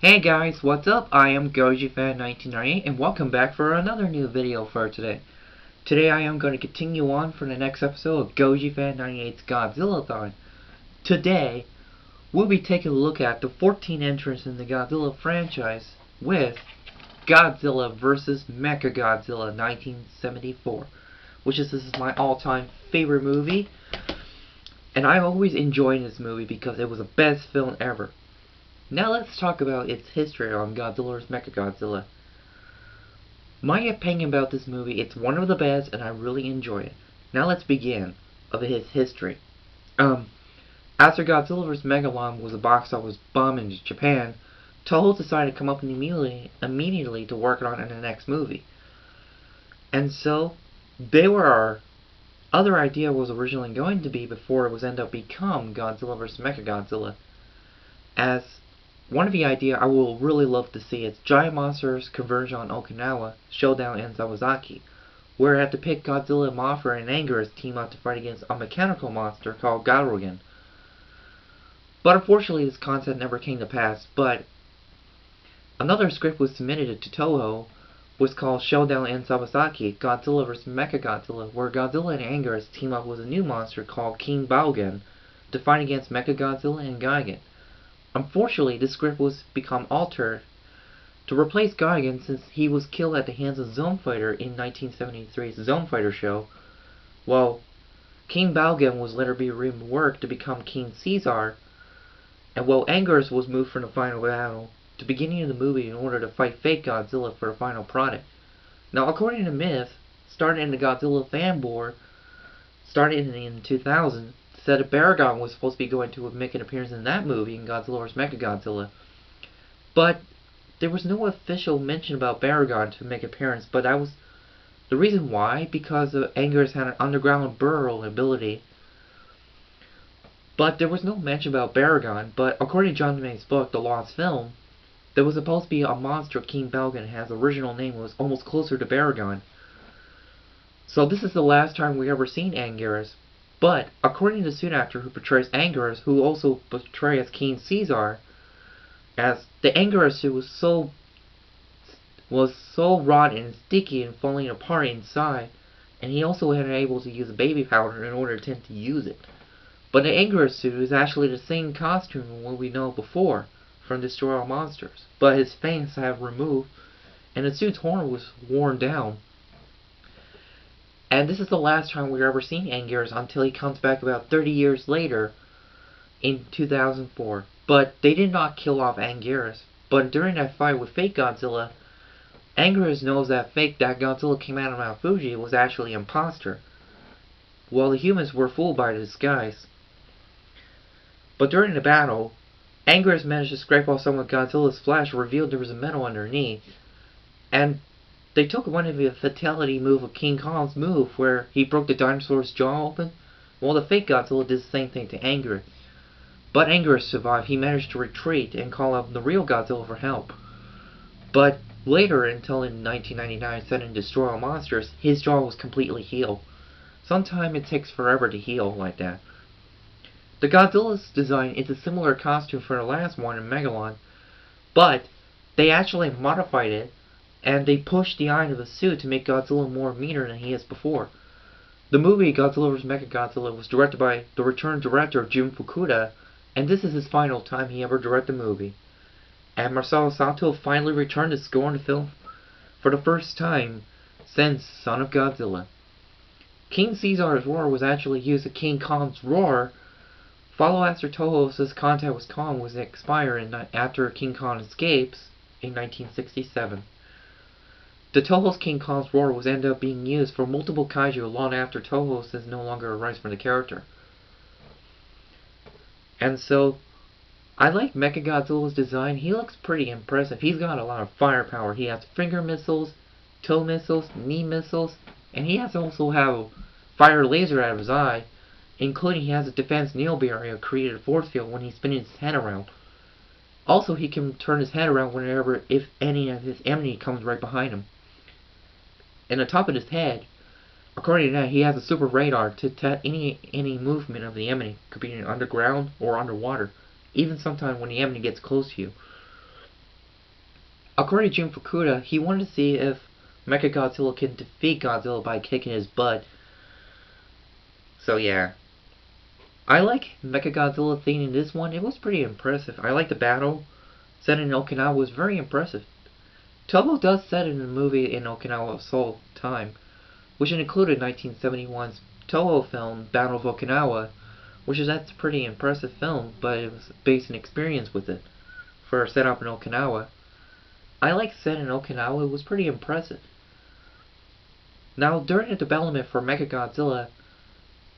Hey guys, what's up? I am GojiFan98's and welcome back for another new video for today. Today I am going to continue on for the next episode of GojiFan98's Godzilla-Thon. Today, we'll be taking a look at the 14 entrants in the Godzilla franchise with Godzilla vs. Mechagodzilla 1974, which is my all-time favorite movie. And I always enjoyed this movie because it was the best film ever. Now let's talk about its history on Godzilla vs. Mechagodzilla. My opinion about this movie, it's one of the best and I really enjoy it. Now let's begin of its history. After Godzilla vs. Megalon was a box office bomb in Japan, Toho decided to come up immediately to work on it in the next movie. And so, our other idea was originally going to be before it was ended up become Godzilla vs. Mechagodzilla. As one of the ideas I will really love to see is Giant Monsters Converge on Okinawa, Showdown In Zanpamisaki, where I have to pick Godzilla, Mothra and Anguirus team up to fight against a mechanical monster called Garugan. But unfortunately this concept never came to pass, but another script was submitted to Toho, was called Showdown In Zanpamisaki, Godzilla vs. Mechagodzilla, where Godzilla and Anguirus team up with a new monster called King Balgan to fight against Mechagodzilla and Gigan. Unfortunately, this script was become altered to replace Gigan since he was killed at the hands of Zone Fighter in 1973's Zone Fighter show, while King Balgan was later be reworked to become King Caesar, and while Anguirus was moved from the final battle to the beginning of the movie in order to fight fake Godzilla for the final product. Now, according to myth, started in the Godzilla fanboard, started in 2000, said that Garugan was supposed to be going to make an appearance in that movie in Godzilla vs. Mechagodzilla. But there was no official mention about Garugan to make an appearance, but that was the reason why, because Anguirus had an underground burrow ability. But there was no mention about Garugan, but according to John May's book, The Lost Film, there was supposed to be a monster King Balgan has original name was almost closer to Garugan. So this is the last time we ever seen Anguirus. But according to the suit actor who portrays Anguirus, who also portrays King Caesar, as the Anguirus suit was so rotten and sticky and falling apart inside, and he also had able to use baby powder in order to attempt to use it. But the Anguirus suit is actually the same costume as what we know before from Destroy All Monsters, but his fangs have removed, and the suit's horn was worn down. And this is the last time we've ever seen Anguirus until he comes back about 30 years later in 2004. But they did not kill off Anguirus. But during that fight with fake Godzilla, Anguirus knows that Godzilla came out of Mount Fuji was actually an imposter, while the humans were fooled by the disguise. But during the battle, Anguirus managed to scrape off some of Godzilla's flesh, revealed there was a metal underneath, and they took one of the fatality move of King Kong's move, where he broke the dinosaur's jaw open. Well, the fake Godzilla did the same thing to Anguirus. But Anguirus survived. He managed to retreat and call out the real Godzilla for help. But later, until in 1999, set in Destroy All Monsters, his jaw was completely healed. Sometimes it takes forever to heal like that. The Godzilla's design is a similar costume for the last one in Megalon, but they actually modified it, and they pushed the eye of the suit to make Godzilla more meaner than he is before. The movie Godzilla vs. Mechagodzilla was directed by the returned director Jun Fukuda, and this is his final time he ever directed a movie. And Masaru Sato finally returned to score in the film for the first time since Son of Godzilla. King Caesar's roar was actually used as King Kong's roar. Follow after Toho's contact with Kong was expired after King Kong escapes in 1967. The Toho's King Kong's roar was ended up being used for multiple kaiju long after Toho's is no longer a rights for the character. And so, I like Mechagodzilla's design. He looks pretty impressive. He's got a lot of firepower. He has finger missiles, toe missiles, knee missiles, and he has also have fire laser out of his eye, including he has a defense nail barrier created a force field when he's spinning his head around. Also, he can turn his head around whenever, if any of his enemy comes right behind him. And on top of his head, according to that, he has a super radar to detect any movement of the enemy, could be underground or underwater, even sometimes when the enemy gets close to you. According to Jim Fukuda, he wanted to see if Mechagodzilla can defeat Godzilla by kicking his butt. So yeah. I like Mechagodzilla theme in this one. It was pretty impressive. I like the battle. Set in Okinawa was very impressive. Toho does set in a movie in Okinawa Seoul time, which included 1971's Toho film Battle of Okinawa, that's a pretty impressive film, but it was based on experience with it for set up in Okinawa. I like set in Okinawa, it was pretty impressive. Now, during the development for Mechagodzilla,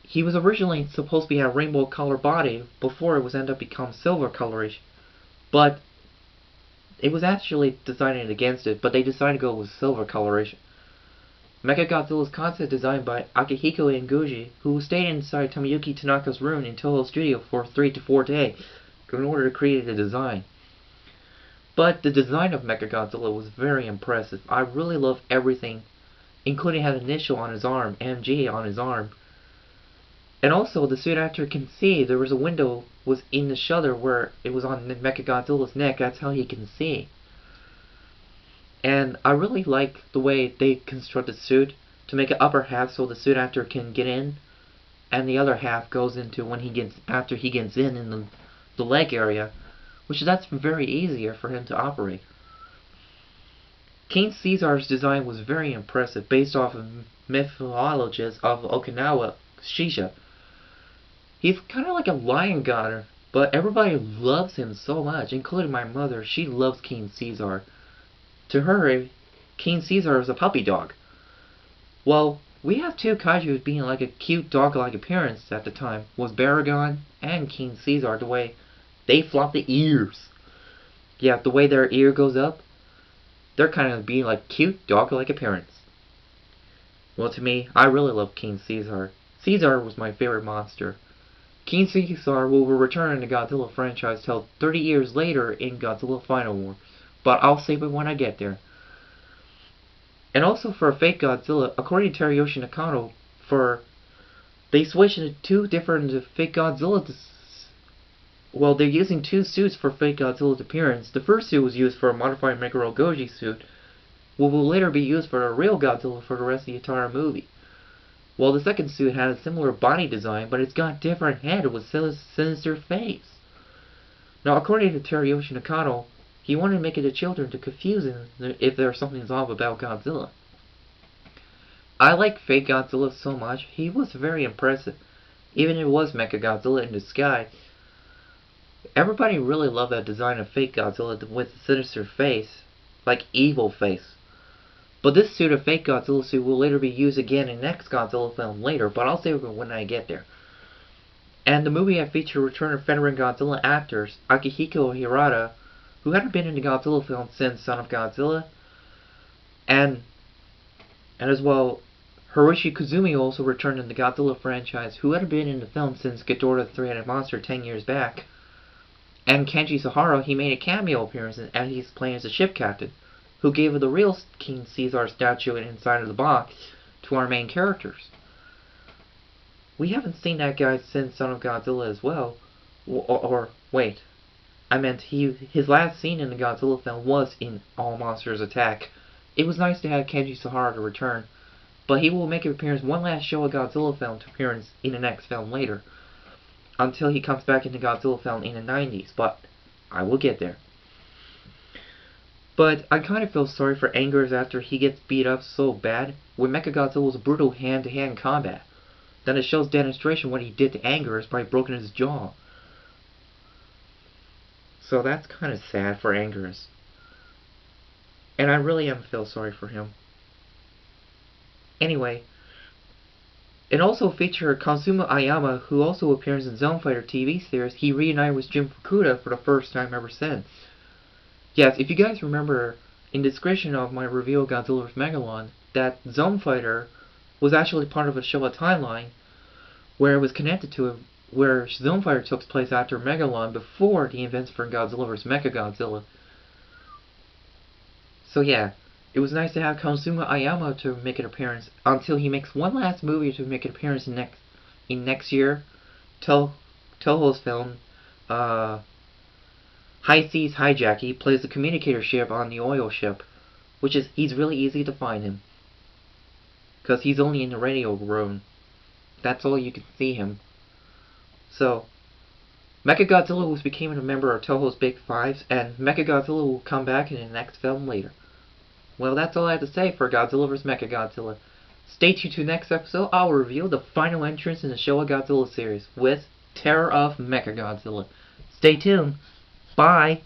he was originally supposed to be a rainbow color body before it was ended up become silver colorish, but it was actually decided against it, but they decided to go with silver coloration. Mechagodzilla's concept designed by Akihiko Anguirus, who stayed inside Tomoyuki Tanaka's room in Toho Studio for 3 to 4 days in order to create the design. But the design of Mechagodzilla was very impressive. I really love everything, including had an initial on his arm, MG on his arm. And also, the suit actor can see there was a window was in the shutter where it was on Mechagodzilla's neck. That's how he can see. And I really like the way they construct the suit to make an upper half so the suit actor can get in, and the other half goes into when he gets after he gets in the leg area, which that's very easier for him to operate. King Caesar's design was very impressive, based off of mythologies of Okinawa, Shisha. He's kind of like a lion god, but everybody loves him so much, including my mother. She loves King Caesar. To her, King Caesar is a puppy dog. Well, we have two kaiju being like a cute dog-like appearance at the time, was Garugan and King Caesar, the way they flop the ears. Yeah, the way their ear goes up, they're kind of being like cute dog-like appearance. Well, to me, I really love King Caesar. Caesar was my favorite monster. King Caesar will return in the Godzilla franchise till 30 years later in Godzilla Final War, but I'll save it when I get there. And also for Fake Godzilla, according to Teruyoshi Nakano, they switched into two different Fake Godzilla. Well, they're using two suits for Fake Godzilla's appearance. The first suit was used for a modified Meguro Goji suit, which will later be used for a real Godzilla for the rest of the entire movie. While the second suit had a similar body design, but it's got a different head with sinister face. Now, according to Teruyoshi Nakano, he wanted to make it to children to confuse them if there's something off about Godzilla. I like Fake Godzilla so much. He was very impressive. Even if it was Mechagodzilla in disguise. Everybody really loved that design of Fake Godzilla with the sinister face, like evil face. But this suit of Fake Godzilla suit will later be used again in the next Godzilla film later, but I'll save it when I get there. And the movie had featured return of veteran Godzilla actors, Akihiko Hirata, who hadn't been in the Godzilla film since Son of Godzilla, and as well, Hiroshi Kazumi also returned in the Godzilla franchise, who hadn't been in the film since Ghidorah the Three-Headed Monster 10 years back. And Kenji Sahara, he made a cameo appearance as he's playing as a ship captain, who gave the real King Caesar statue inside of the box to our main characters. We haven't seen that guy since Son of Godzilla as well. Wait. I meant his last scene in the Godzilla film was in All Monsters Attack. It was nice to have Kenji Sahara to return, but he will make an appearance one last show of Godzilla film to appearance in the next film later, until he comes back in the Godzilla film in the 90s, but I will get there. But I kind of feel sorry for Anguirus after he gets beat up so bad with Mechagodzilla's brutal hand-to-hand combat. Then it shows demonstration what he did to Anguirus by breaking his jaw. So that's kind of sad for Anguirus. And I really am feel sorry for him. Anyway, it also featured Kazuma Ayama, who also appears in Zone Fighter TV series. He reunited with Jim Fukuda for the first time ever since. Yes, if you guys remember, in the description of my review of Godzilla vs. Megalon, that Zone Fighter was actually part of a Showa timeline where it was connected to where Zone Fighter took place after Megalon before the events for Godzilla vs. Mechagodzilla. So yeah, it was nice to have Kazuma Ayama to make an appearance until he makes one last movie to make an appearance in next year, Toho's film, High Seas Hijacky plays the communicator ship on the oil ship, which is, he's really easy to find him. Because he's only in the radio room. That's all you can see him. So, Mechagodzilla was becoming a member of Toho's Big Fives, and Mechagodzilla will come back in the next film later. Well, that's all I have to say for Godzilla vs. Mechagodzilla. Stay tuned to the next episode. I'll reveal the final entrance in the Showa Godzilla series with Terror of Mechagodzilla. Stay tuned. Bye.